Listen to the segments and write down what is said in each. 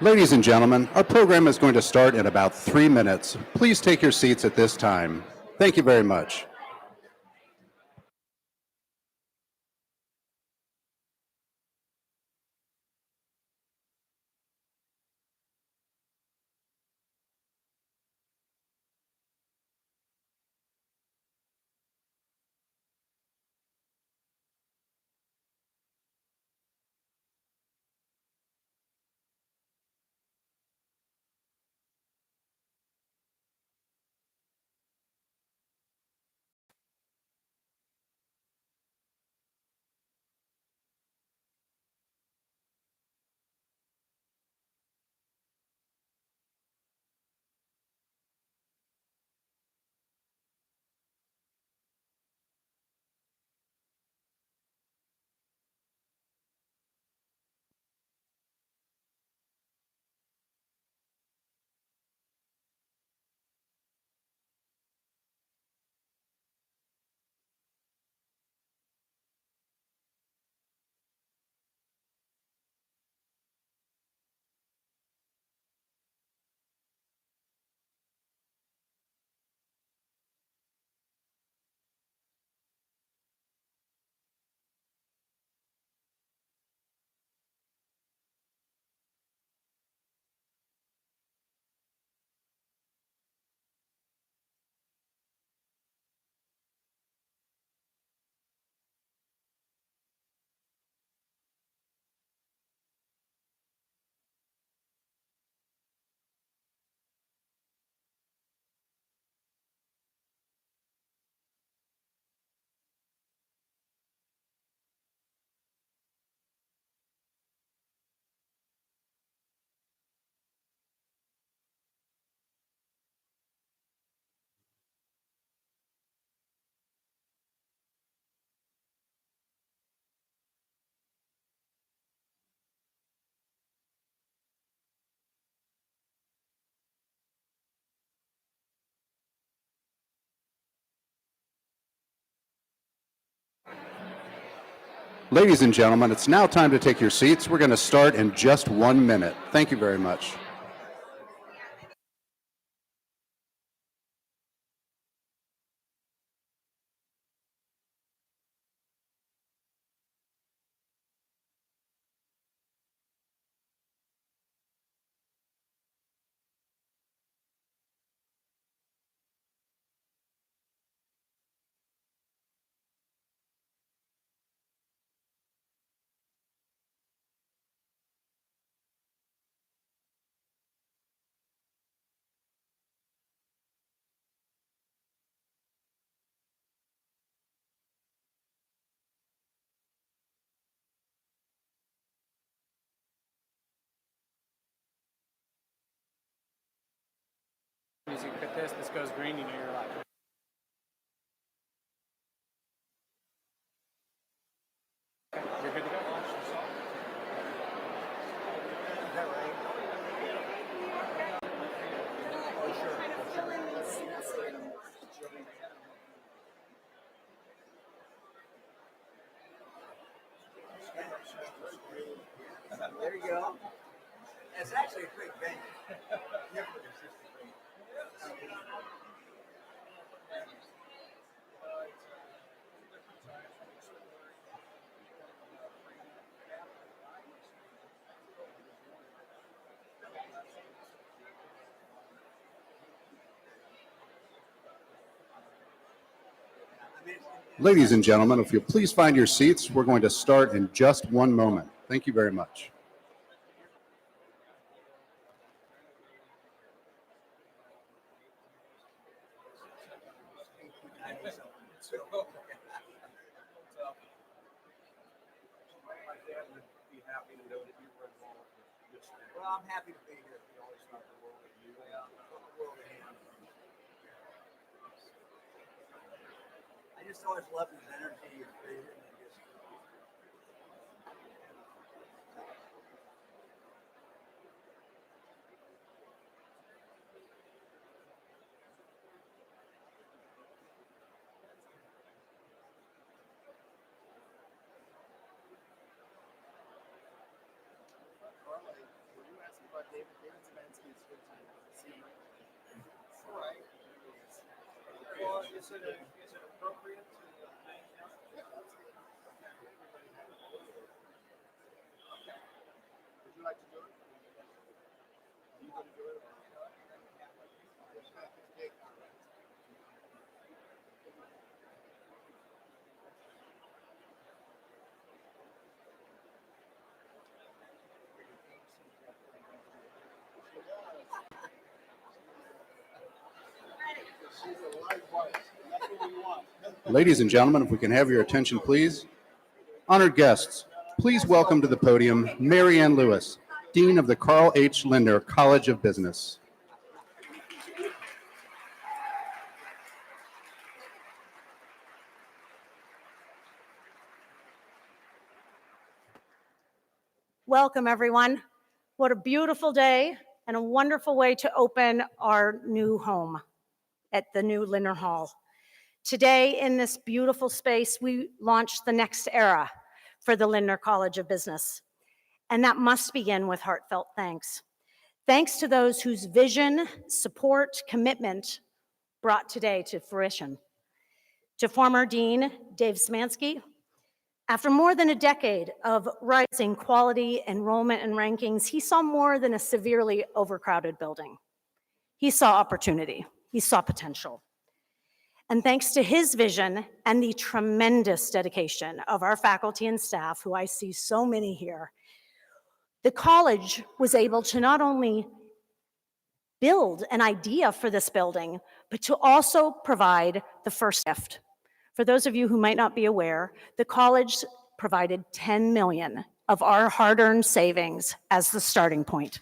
Ladies and gentlemen, our program is going to start in about 3 minutes. Please take your seats at this time. Thank you very much. Ladies and gentlemen, it's now time to take your seats. We're going to start in just 1 minute. Thank you very much. Music at this goes green, you know you're like. Okay, you're good to go. Is that right? There you go. It's actually a great venue. Ladies and gentlemen, if you'll please find your seats, we're going to start in just 1 moment. Thank you very much. Well, I'm happy to be here. We always start the world with you. From the world of him. I just always love his energy and vision and just. Were you asking about David All right. Well, is it appropriate to? Would you like to do it? Are you going to do it? She's a light wife. That's what we want. Ladies and gentlemen, if we can have your attention, please. Honored guests, please welcome to the podium Mary Ann Lewis, Dean of the Carl H. Lindner College of Business. Welcome, everyone. What a beautiful day and a wonderful way to open our new home at the new Lindner Hall. Today, in this beautiful space, we launched the next era for the Lindner College of Business. And that must begin with heartfelt thanks. Thanks to those whose vision, support, commitment brought today to fruition. To former Dean Dave Szymanski, after more than a decade of rising quality, enrollment, and rankings, he saw more than a severely overcrowded building. He saw opportunity. He saw potential. And thanks to his vision and the tremendous dedication of our faculty and staff, who I see so many here, the college was able to not only build an idea for this building, but to also provide the first gift. For those of you who might not be aware, the college provided $10 million of our hard-earned savings as the starting point.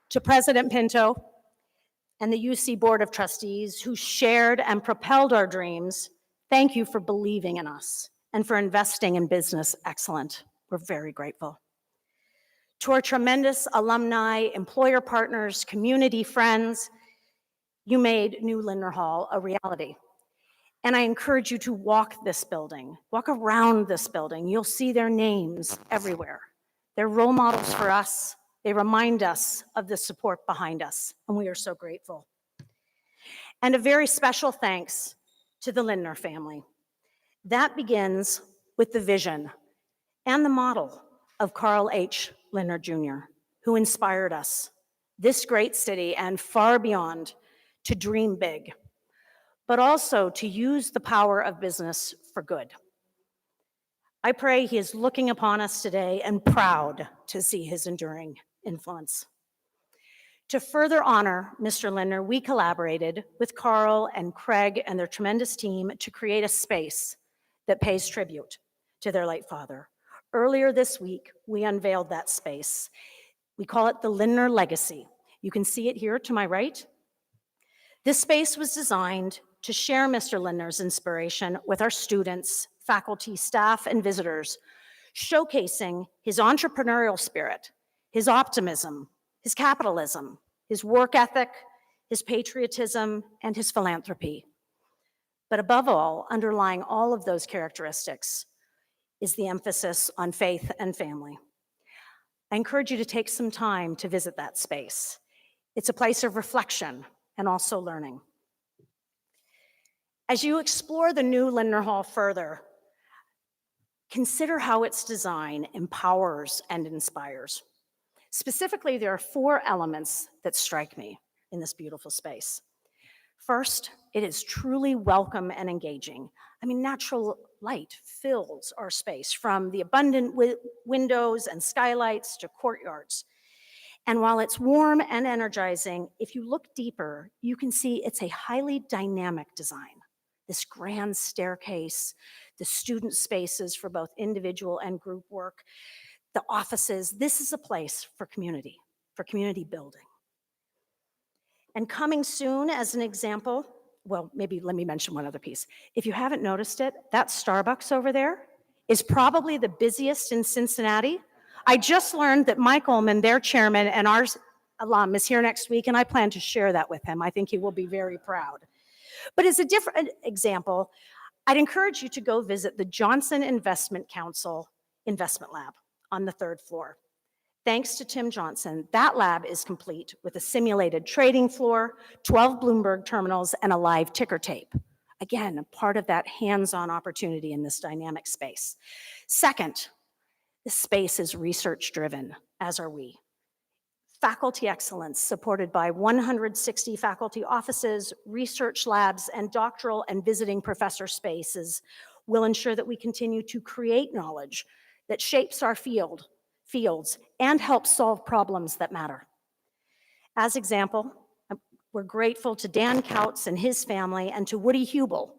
To President Pinto and the UC Board of Trustees who shared and propelled our dreams, thank you for believing in us and for investing in business excellence. We're very grateful. To our tremendous alumni, employer partners, community friends, you made New Lindner Hall a reality. And I encourage you to walk this building, walk around this building. You'll see their names everywhere. They're role models for us. They remind us of the support behind us, and we are so grateful. And a very special thanks to the Lindner family. That begins with the vision and the model of Carl H. Lindner Jr., who inspired us, this great city and far beyond, to dream big, but also to use the power of business for good. I pray he is looking upon us today and proud to see his enduring influence. To further honor Mr. Lindner, we collaborated with Carl and Craig and their tremendous team to create a space that pays tribute to their late father. Earlier this week, we unveiled that space. We call it the Lindner Legacy. You can see it here to my right. This space was designed to share Mr. Lindner's inspiration with our students, faculty, staff, and visitors, showcasing his entrepreneurial spirit, his optimism, his capitalism, his work ethic, his patriotism, and his philanthropy. But above all, underlying all of those characteristics is the emphasis on faith and family. I encourage you to take some time to visit that space. It's a place of reflection and also learning. As you explore the new Lindner Hall further, consider how its design empowers and inspires. Specifically, there are 4 elements that strike me in this beautiful space. First, it is truly welcome and engaging. I mean, natural light fills our space, from the abundant windows and skylights to courtyards. And while it's warm and energizing, if you look deeper, you can see it's a highly dynamic design. This grand staircase, the student spaces for both individual and group work, the offices, this is a place for community building. And coming soon, as an example, well, maybe let me mention one other piece. If you haven't noticed it, that Starbucks over there is probably the busiest in Cincinnati. I just learned that Mike Ullman, their chairman and our alum, is here next week, and I plan to share that with him. I think he will be very proud. But as a different example, I'd encourage you to go visit the Johnson Investment Council Investment Lab on the 3rd floor. Thanks to Tim Johnson, that lab is complete with a simulated trading floor, 12 Bloomberg terminals, and a live ticker tape. Again, part of that hands-on opportunity in this dynamic space. Second, this space is research-driven, as are we. Faculty excellence, supported by 160 faculty offices, research labs, and doctoral and visiting professor spaces, will ensure that we continue to create knowledge that shapes our fields and helps solve problems that matter. As example, we're grateful to Dan Kautz and his family and to Woody Hubel.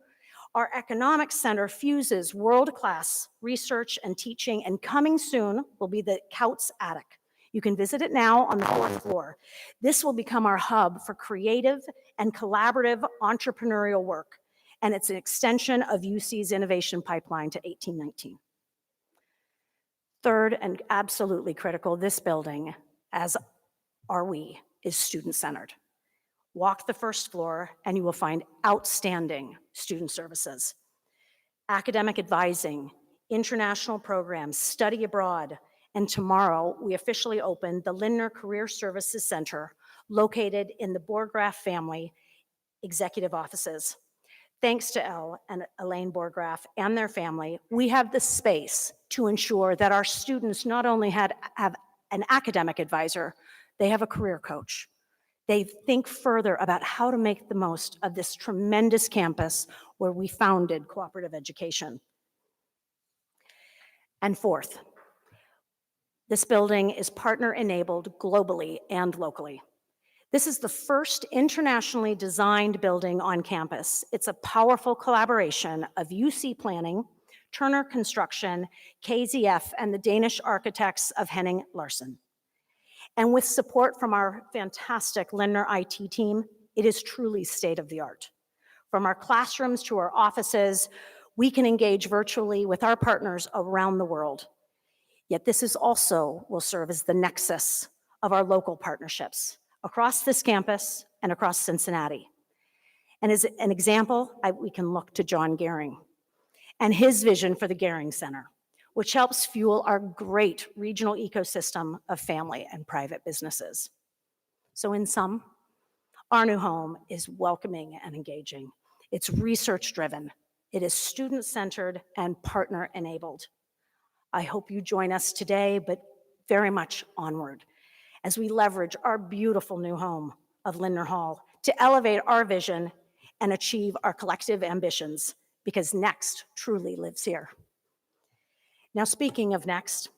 Our economics center fuses world-class research and teaching, and coming soon will be the Kautz Attic. You can visit it now on the 4th floor. This will become our hub for creative and collaborative entrepreneurial work, and it's an extension of UC's innovation pipeline to 1819. Third, and absolutely critical, this building, as are we, is student-centered. Walk the 1st floor and you will find outstanding student services. Academic advising, international programs, study abroad, and tomorrow we officially open the Lindner Career Services Center located in the Borgraff family executive offices. Thanks to Elle and Elaine Borgraff and their family, we have the space to ensure that our students not only have an academic advisor, they have a career coach. They think further about how to make the most of this tremendous campus where we founded cooperative education. And fourth, this building is partner-enabled globally and locally. This is the first internationally designed building on campus. It's a powerful collaboration of UC Planning, Turner Construction, KZF, and the Danish architects of Henning Larsen. And with support from our fantastic Lindner IT team, it is truly state-of-the-art. From our classrooms to our offices, we can engage virtually with our partners around the world. Yet this is also will serve as the nexus of our local partnerships across this campus and across Cincinnati. And as an example, we can look to John Gehring and his vision for the Gehring Center, which helps fuel our great regional ecosystem of family and private businesses. So in sum, our new home is welcoming and engaging. It's research-driven. It is student-centered and partner-enabled. I hope you join us today, but very much onward, as we leverage our beautiful new home of Lindner Hall to elevate our vision and achieve our collective ambitions, because next truly lives here. Now, speaking of next,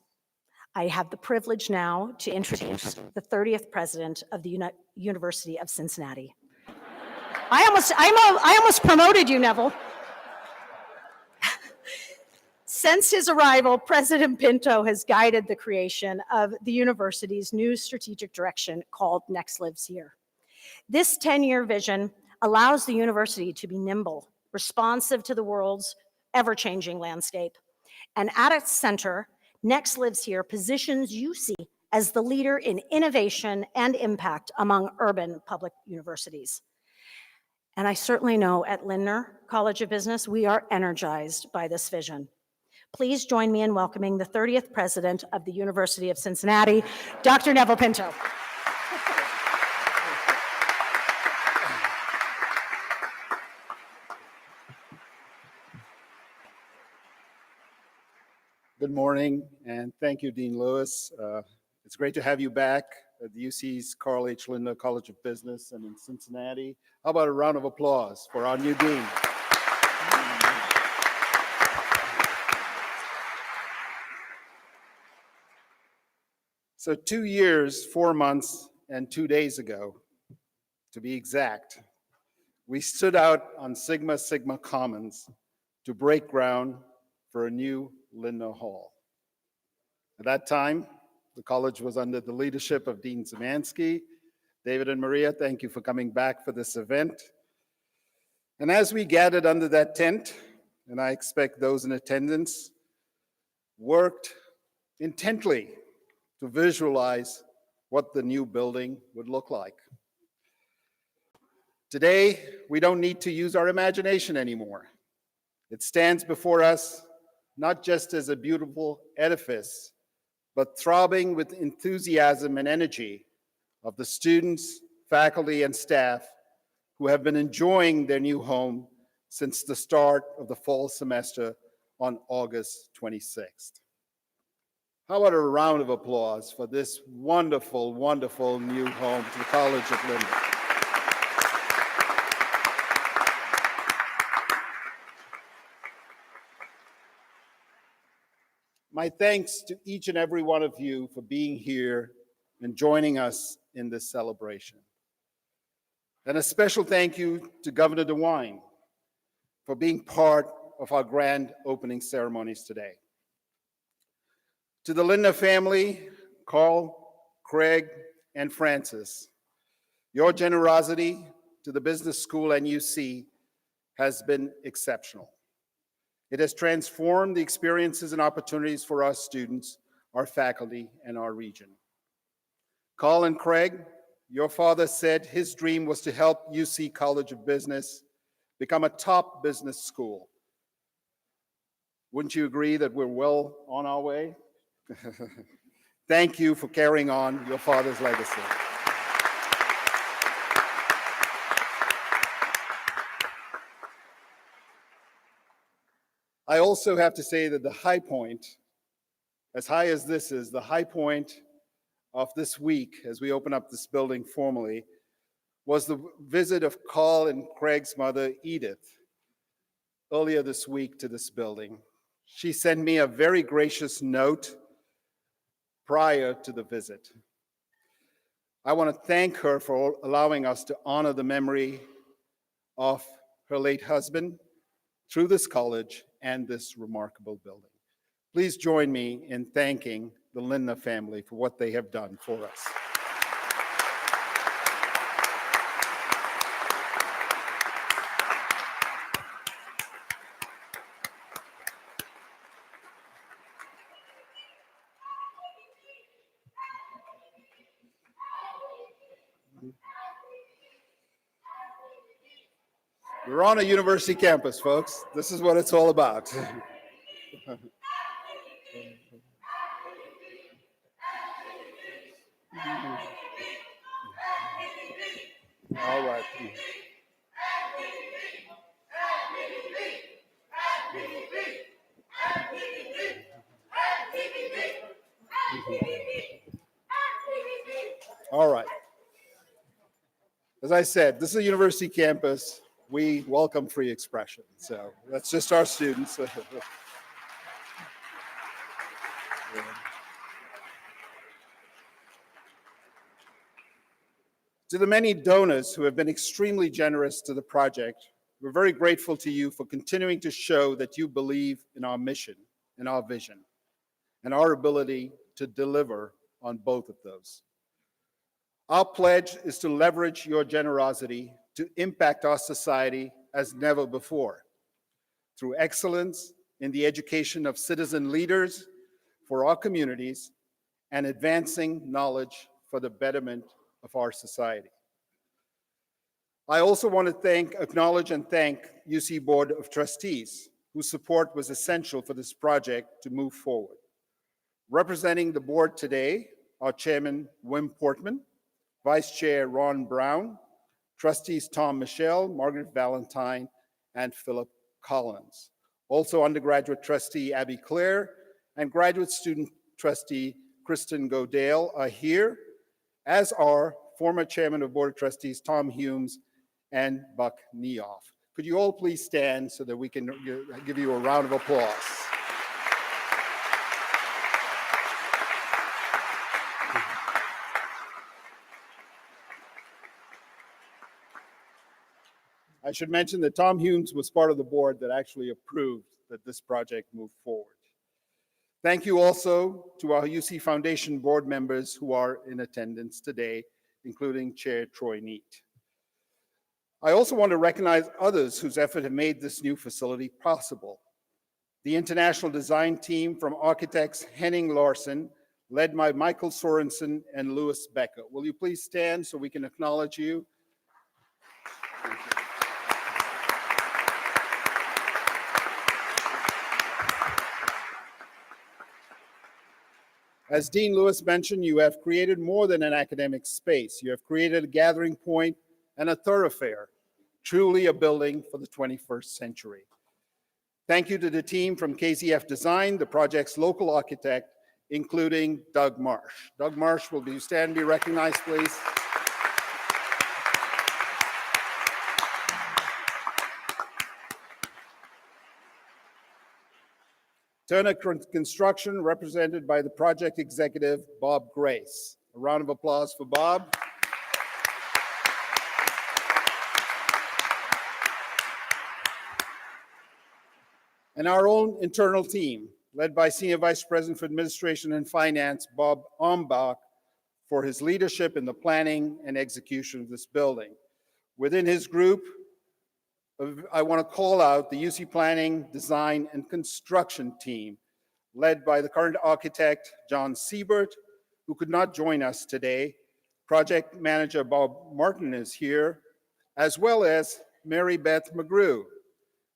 I have the privilege now to introduce the 30th president of the University of Cincinnati. I almost promoted you, Neville. Since his arrival, President Pinto has guided the creation of the university's new strategic direction called Next Lives Here. This 10-year vision allows the university to be nimble, responsive to the world's ever-changing landscape. And at its center, Next Lives Here positions UC as the leader in innovation and impact among urban public universities. And I certainly know at Lindner College of Business, we are energized by this vision. Please join me in welcoming the 30th president of the University of Cincinnati, Dr. Neville Pinto. Good morning, and thank you, Dean Lewis. It's great to have you back at the UC's Carl H. Lindner College of Business and in Cincinnati. How about a round of applause for our new dean? So 2 years, 4 months, and 2 days ago, to be exact, we stood out on Sigma Commons to break ground for a new Lindner Hall. At that time, the college was under the leadership of Dean Zemansky. David and Maria, thank you for coming back for this event. And as we gathered under that tent, and I expect those in attendance, worked intently to visualize what the new building would look like. Today, we don't need to use our imagination anymore. It stands before us not just as a beautiful edifice, but throbbing with enthusiasm and energy of the students, faculty, and staff who have been enjoying their new home since the start of the fall semester on August 26th. How about a round of applause for this wonderful, wonderful new home to the College of Lindner. My thanks to each and every one of you for being here and joining us in this celebration. And a special thank you to Governor DeWine for being part of our grand opening ceremonies today. To the Lindner family, Carl, Craig, and Francis, your generosity to the business school and UC has been exceptional. It has transformed the experiences and opportunities for our students, our faculty, and our region. Carl and Craig, your father said his dream was to help UC College of Business become a top business school. Wouldn't you agree that we're well on our way? Thank you for carrying on your father's legacy. I also have to say that the high point, as high as this is, the high point of this week as we open up this building formally was the visit of Carl and Craig's mother, Edith, earlier this week to this building. She sent me a very gracious note prior to the visit. I want to thank her for allowing us to honor the memory of her late husband through this college and this remarkable building. Please join me in thanking the Lindner family for what they have done for us. We're on a university campus, folks. This is what it's all about. All right. All right. As I said, this is a university campus. We welcome free expression. So that's just our students. To the many donors who have been extremely generous to the project, we're very grateful to you for continuing to show that you believe in our mission and our vision and our ability to deliver on both of those. Our pledge is to leverage your generosity to impact our society as never before through excellence in the education of citizen leaders for our communities and advancing knowledge for the betterment of our society. I also want to acknowledge and thank UC Board of Trustees, whose support was essential for this project to move forward. Representing the board today are Chairman Wim Portman, Vice Chair Ron Brown, Trustees Tom Michel, Margaret Valentine, and Philip Collins. Also undergraduate trustee Abby Clare and graduate student trustee Kristen Godale are here, as are former Chairman of Board of Trustees Tom Humes and Buck Niehoff. Could you all please stand so that we can give you a round of applause? I should mention that Tom Humes was part of the board that actually approved that this project move forward. Thank you also to our UC Foundation board members who are in attendance today, including Chair Troy Neat. I also want to recognize others whose effort have made this new facility possible. The international design team from architects Henning Larsen, led by Michael Sorensen and Louis Becker. Will you please stand so we can acknowledge you? Thank you. As Dean Lewis mentioned, you have created more than an academic space. You have created a gathering point and a thoroughfare, truly a building for the 21st century. Thank you to the team from KZF Design, the project's local architect, including Doug Marsh. Doug Marsh, will you stand and be recognized, please? Turner Construction, represented by the project executive, Bob Grace. A round of applause for Bob. And our own internal team, led by Senior Vice President for Administration and Finance, Bob Ombach, for his leadership in the planning and execution of this building. Within his group, I want to call out the UC Planning, Design, and Construction team, led by the current architect, John Siebert, who could not join us today. Project manager Bob Martin is here, as well as Mary Beth McGrew,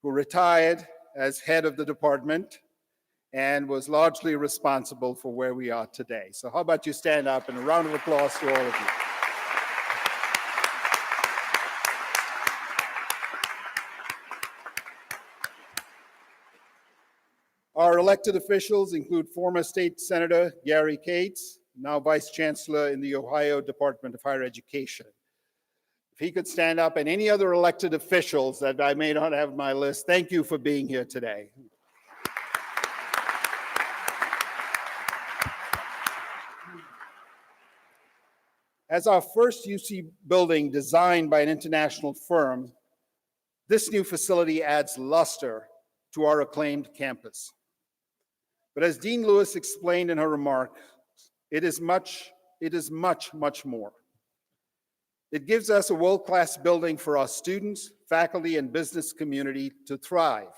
who retired as head of the department and was largely responsible for where we are today. So how about you stand up and a round of applause to all of you. Our elected officials include former State Senator Gary Cates, now Vice Chancellor in the Ohio Department of Higher Education. If he could stand up, and any other elected officials that I may not have on my list, thank you for being here today. As our first UC building designed by an international firm, this new facility adds luster to our acclaimed campus. But as Dean Lewis explained in her remarks, it is much, much more. It gives us a world-class building for our students, faculty, and business community to thrive.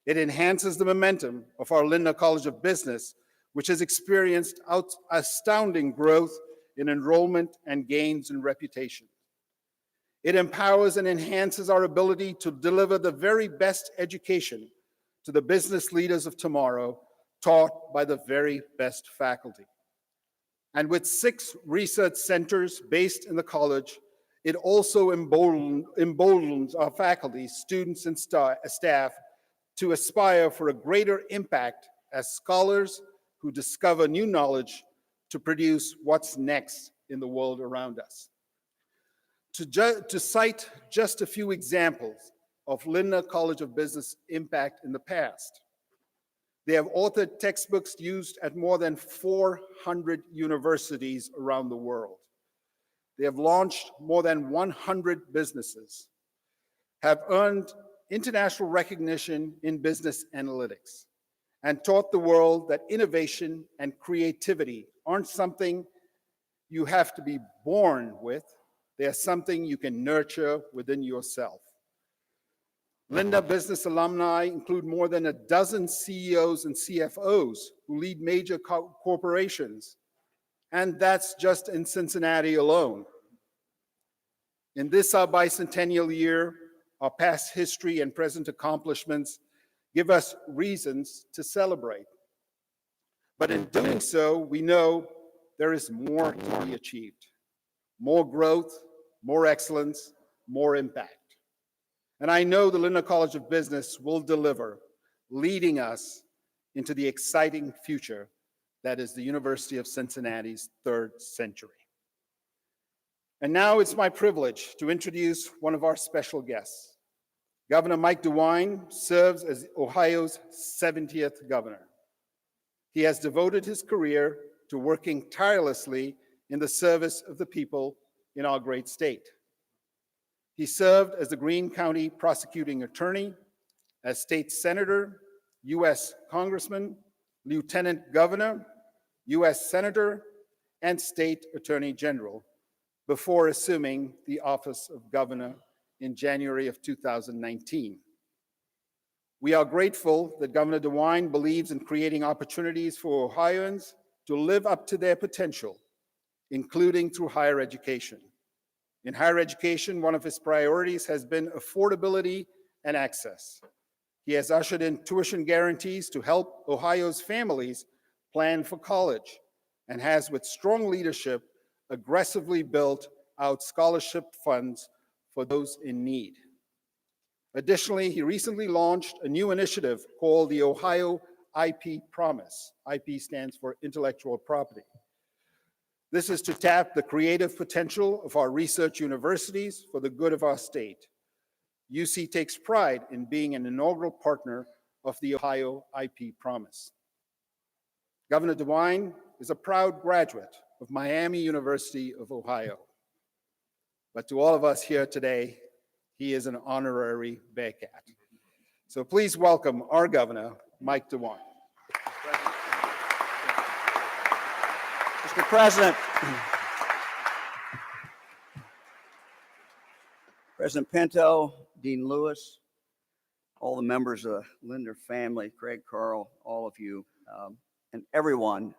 It enhances the momentum of our Lindner College of Business, which has experienced astounding growth in enrollment and gains in reputation. It empowers and enhances our ability to deliver the very best education to the business leaders of tomorrow, taught by the very best faculty. And with 6 research centers based in the college, it also emboldens our faculty, students, and staff to aspire for a greater impact as scholars who discover new knowledge to produce what's next in the world around us. To cite just a few examples of Lindner College of Business impact in the past, they have authored textbooks used at more than 400 universities around the world. They have launched more than 100 businesses, have earned international recognition in business analytics, and taught the world that innovation and creativity aren't something you have to be born with. They are something you can nurture within yourself. Lindner Business alumni include more than a dozen CEOs and CFOs who lead major corporations, and that's just in Cincinnati alone. In this, our bicentennial year, our past history and present accomplishments give us reasons to celebrate. But in doing so, we know there is more to be achieved. More growth, more excellence, more impact. And I know the Lindner College of Business will deliver, leading us into the exciting future that is the University of Cincinnati's 3rd century. And now it's my privilege to introduce one of our special guests. Governor Mike DeWine serves as Ohio's 70th governor. He has devoted his career to working tirelessly in the service of the people in our great state. He served as the Greene County prosecuting attorney, as state senator, U.S. congressman, lieutenant governor, U.S. senator, and state attorney general before assuming the office of governor in January of 2019. We are grateful that Governor DeWine believes in creating opportunities for Ohioans to live up to their potential, including through higher education. In higher education, one of his priorities has been affordability and access. He has ushered in tuition guarantees to help Ohio's families plan for college, and has, with strong leadership, aggressively built out scholarship funds for those in need. Additionally, he recently launched a new initiative called the Ohio IP Promise. IP stands for intellectual property. This is to tap the creative potential of our research universities for the good of our state. UC takes pride in being an inaugural partner of the Ohio IP Promise. Governor DeWine is a proud graduate of Miami University of Ohio. But to all of us here today, he is an honorary Bearcat. So please welcome our governor, Mike DeWine. Mr. President, President Pinto, Dean Lewis, all the members of the Lindner family, Craig, Carl, all of you, and everyone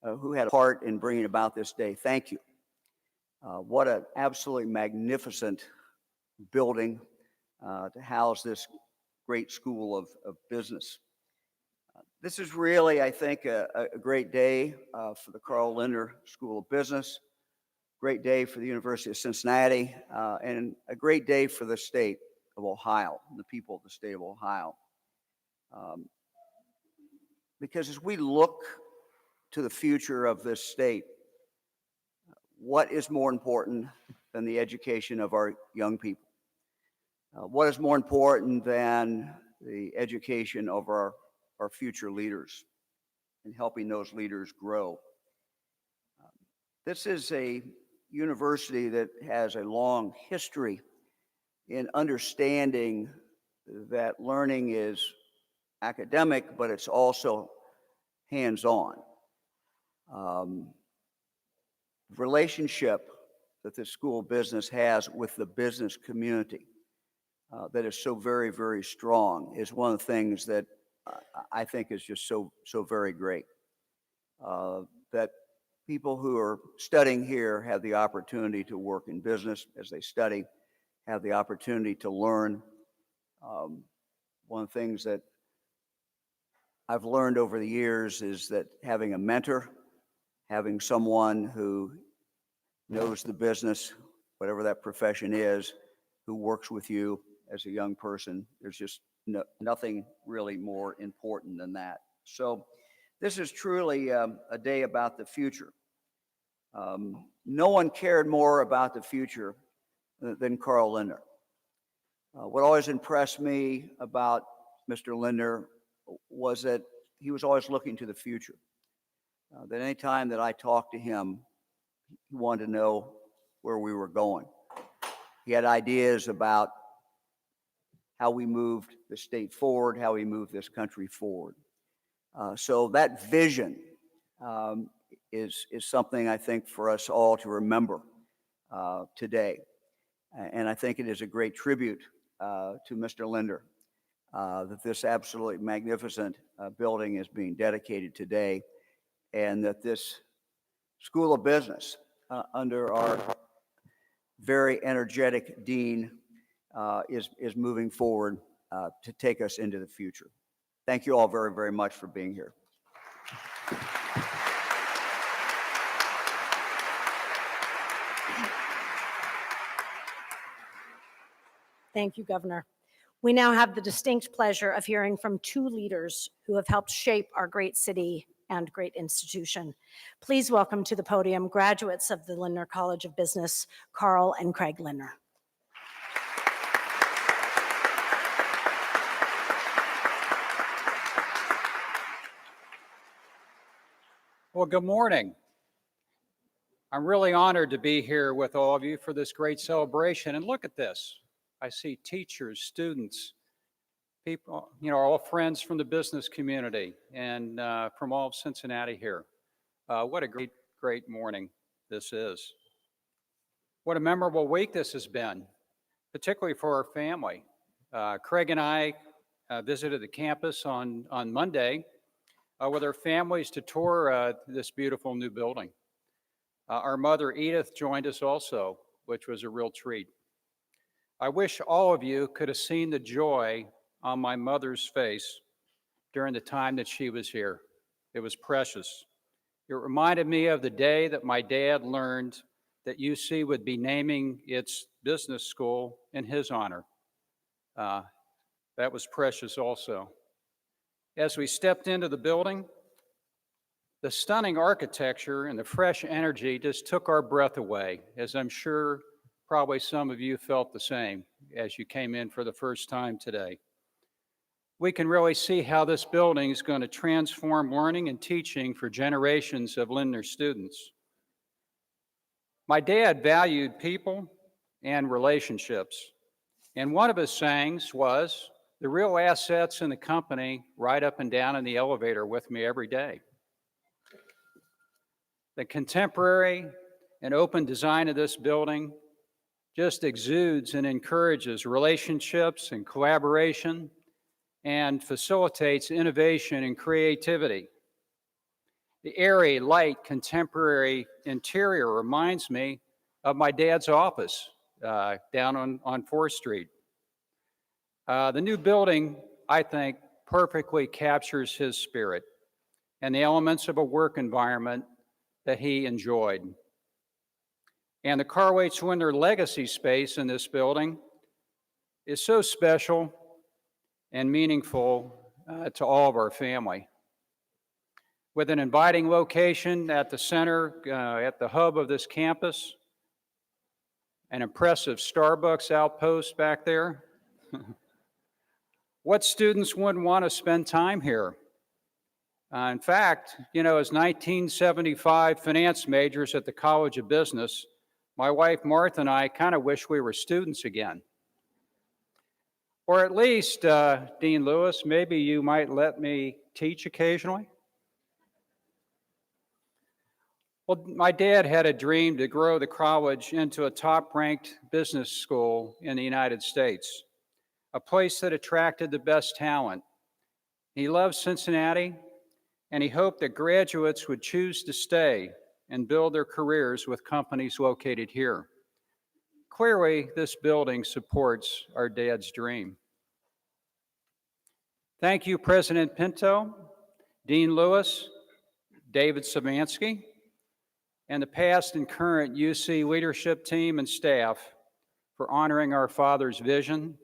who had a part in bringing about this day, thank you. What an absolutely magnificent building to house this great school of business. This is really, I think, a great day for the Carl Lindner School of Business, great day for the University of Cincinnati, and a great day for the state of Ohio, the people of the state of Ohio. Because as we look to the future of this state, what is more important than the education of our young people? What is more important than the education of our future leaders and helping those leaders grow? This is a university that has a long history in understanding that learning is academic, but it's also hands-on. Relationship that the School of Business has with the business community that is so very, very strong is one of the things that I think is just so very great. That people who are studying here have the opportunity to work in business as they study, have the opportunity to learn. One of the things that I've learned over the years is that having a mentor, having someone who knows the business, whatever that profession is, who works with you as a young person, there's just nothing really more important than that. So this is truly a day about the future. No one cared more about the future than Carl Lindner. What always impressed me about Mr. Lindner was that he was always looking to the future. That any time that I talked to him, he wanted to know where we were going. He had ideas about how we moved the state forward, how we moved this country forward. So that vision is something I think for us all to remember today. And I think it is a great tribute to Mr. Lindner that this absolutely magnificent building is being dedicated today, and that this School of Business under our very energetic dean is moving forward to take us into the future. Thank you all very, very much for being here. Thank you, Governor. We now have the distinct pleasure of hearing from two leaders who have helped shape our great city and great institution. Please welcome to the podium graduates of the Lindner College of Business, Carl and Craig Lindner. Well, good morning. I'm really honored to be here with all of you for this great celebration. And look at this. I see teachers, students, people, all friends from the business community and from all of Cincinnati here. What a great, great morning this is. What a memorable week this has been, particularly for our family. Craig and I visited the campus on Monday with our families to tour this beautiful new building. Our mother Edith joined us also, which was a real treat. I wish all of you could have seen the joy on my mother's face during the time that she was here. It was precious. It reminded me of the day that my dad learned that UC would be naming its business school in his honor. That was precious also. As we stepped into the building, the stunning architecture and the fresh energy just took our breath away, as I'm sure probably some of you felt the same as you came in for the first time today. We can really see how this building is going to transform learning and teaching for generations of Lindner students. My dad valued people and relationships, and one of his sayings was, "The real assets in the company ride up and down in the elevator with me every day." The contemporary and open design of this building just exudes and encourages relationships and collaboration and facilitates innovation and creativity. The airy, light, contemporary interior reminds me of my dad's office down on 4th Street. The new building, I think, perfectly captures his spirit and the elements of a work environment that he enjoyed. And the Carl H. Lindner legacy space in this building is so special and meaningful to all of our family. With an inviting location at the center, at the hub of this campus, an impressive Starbucks outpost back there. What students wouldn't want to spend time here? In fact, as 1975 finance majors at the College of Business, my wife Martha and I kind of wish we were students again. Or at least, Dean Lewis, maybe you might let me teach occasionally? Well, my dad had a dream to grow the college into a top-ranked business school in the United States, a place that attracted the best talent. He loved Cincinnati, and he hoped that graduates would choose to stay and build their careers with companies located here. Clearly, this building supports our dad's dream. Thank you, President Pinto, Dean Lewis, David Savansky, and the past and current UC leadership team and staff for honoring our father's vision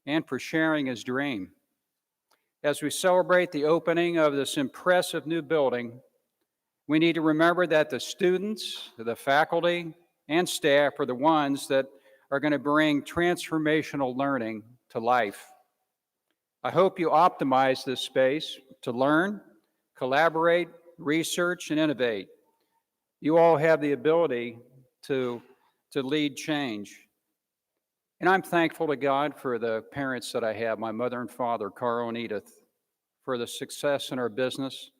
and for sharing his dream. As we celebrate the opening of this impressive new building, we need to remember that the students, the faculty, and staff are the ones that are going to bring transformational learning to life. I hope you optimize this space to learn, collaborate, research, and innovate. You all have the ability to lead change. And I'm thankful to God for the parents that I have, my mother and father, Carl and Edith, for the success in our business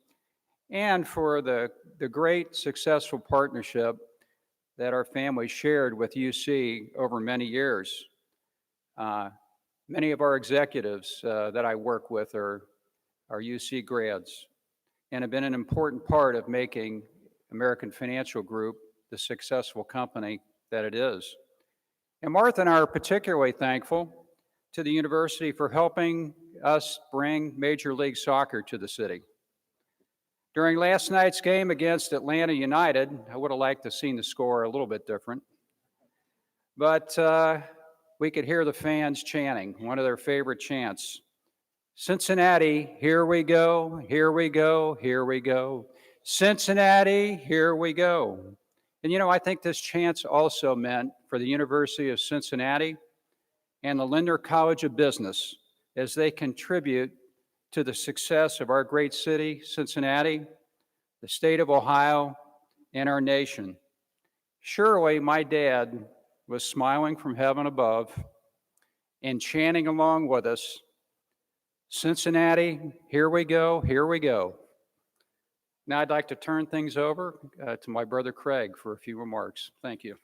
and for the great successful partnership that our family shared with UC over many years. Many of our executives that I work with are UC grads and have been an important part of making American Financial Group the successful company that it is. And Martha and I are particularly thankful to the university for helping us bring Major League Soccer to the city. During last night's game against Atlanta United, I would have liked to have seen the score a little bit different, but we could hear the fans chanting, one of their favorite chants, "Cincinnati, here we go, here we go, here we go. Cincinnati, here we go." And I think this chant also meant for the University of Cincinnati and the Lindner College of Business as they contribute to the success of our great city, Cincinnati, the state of Ohio, and our nation. Surely my dad was smiling from heaven above and chanting along with us, "Cincinnati, here we go, here we go." Now I'd like to turn things over to my brother Craig for a few remarks. Thank you.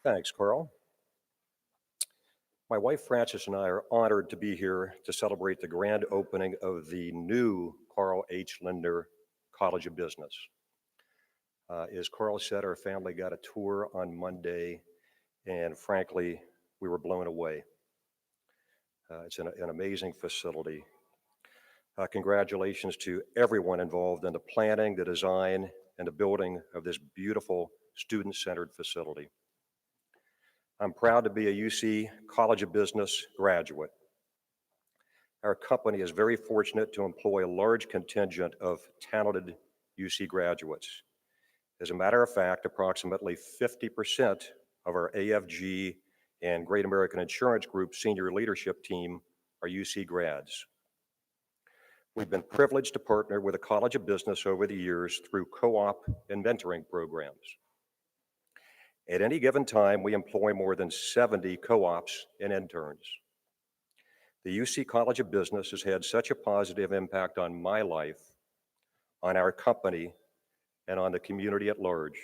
Thanks, Carl. My wife Frances and I are honored to be here to celebrate the grand opening of the new Carl H. Lindner College of Business. As Carl said, our family got a tour on Monday, and frankly, we were blown away. It's an amazing facility. Congratulations to everyone involved in the planning, the design, and the building of this beautiful student-centered facility. I'm proud to be a UC College of Business graduate. Our company is very fortunate to employ a large contingent of talented UC graduates. As a matter of fact, approximately 50% of our AFG and Great American Insurance Group senior leadership team are UC grads. We've been privileged to partner with the College of Business over the years through co-op and mentoring programs. At any given time, we employ more than 70 co-ops and interns. The UC College of Business has had such a positive impact on my life, on our company, and on the community at large.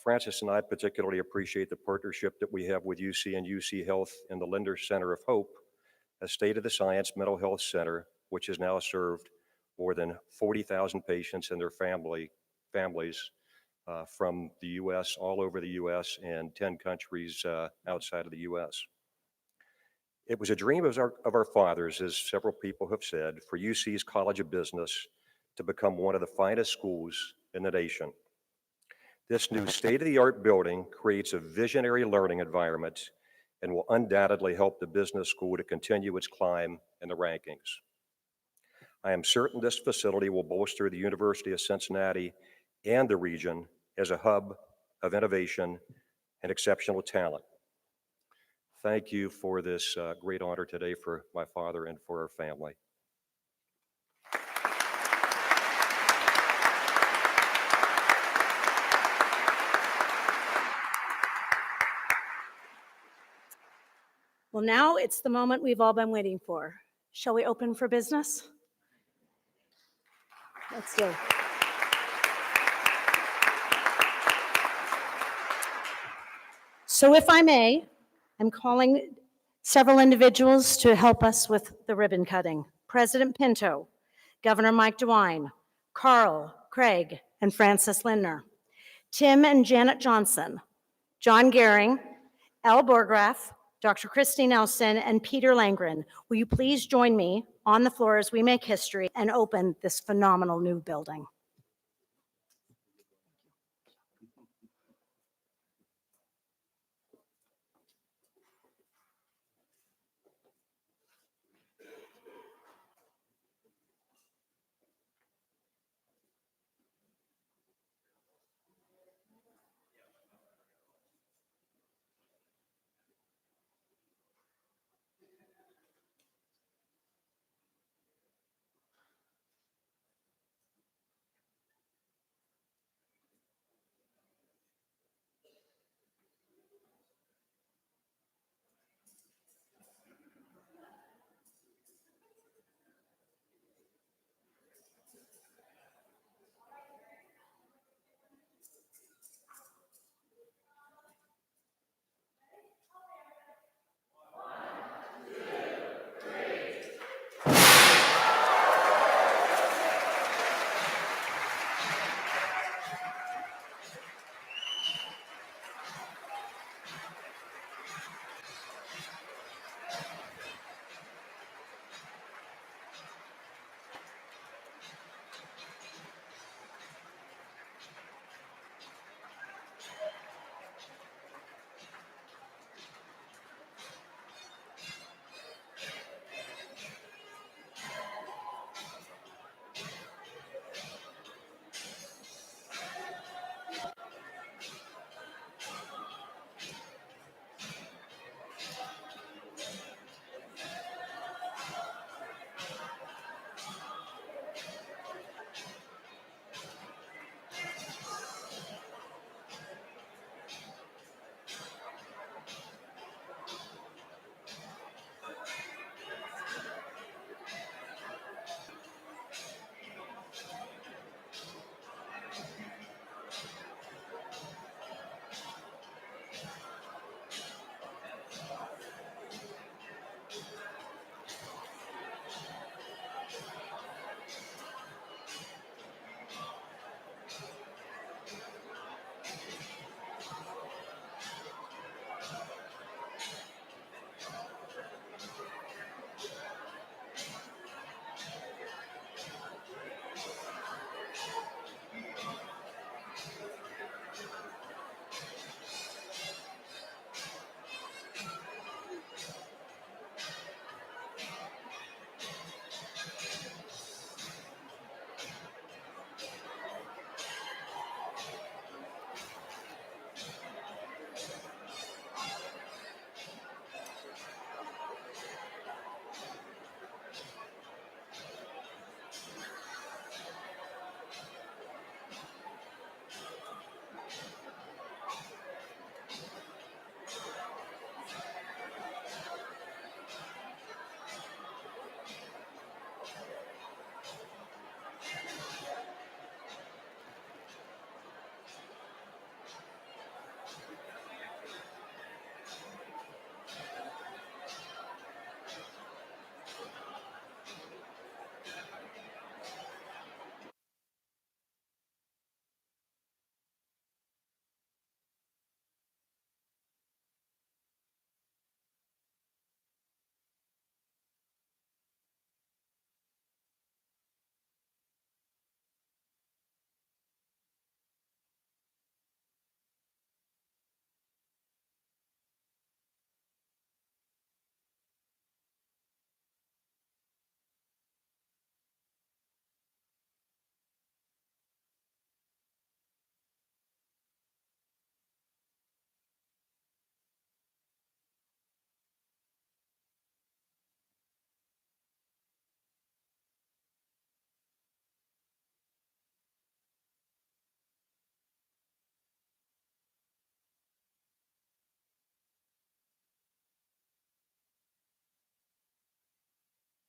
Francis and I particularly appreciate the partnership that we have with UC and UC Health and the Lindner Center of Hope, a state-of-the-science mental health center, which has now served more than 40,000 patients and their families from the US, all over the US, and 10 countries outside of the US. It was a dream of our fathers, as several people have said, for UC's College of Business to become one of the finest schools in the nation. This new state-of-the-art building creates a visionary learning environment and will undoubtedly help the business school to continue its climb in the rankings. I am certain this facility will bolster the University of Cincinnati and the region as a hub of innovation and exceptional talent. Thank you for this great honor today for my father and for our family. Well, now it's the moment we've all been waiting for. Shall we open for business? Let's do. So if I may, I'm calling several individuals to help us with the ribbon cutting. President Pinto, Governor Mike DeWine, Carl, Craig, and Francis Lindner, Tim and Janet Johnson, John Gehring, Al Borgraff, Dr. Christy Nelson, and Peter Langren. Will you please join me on the floor as we make history and open this phenomenal new building?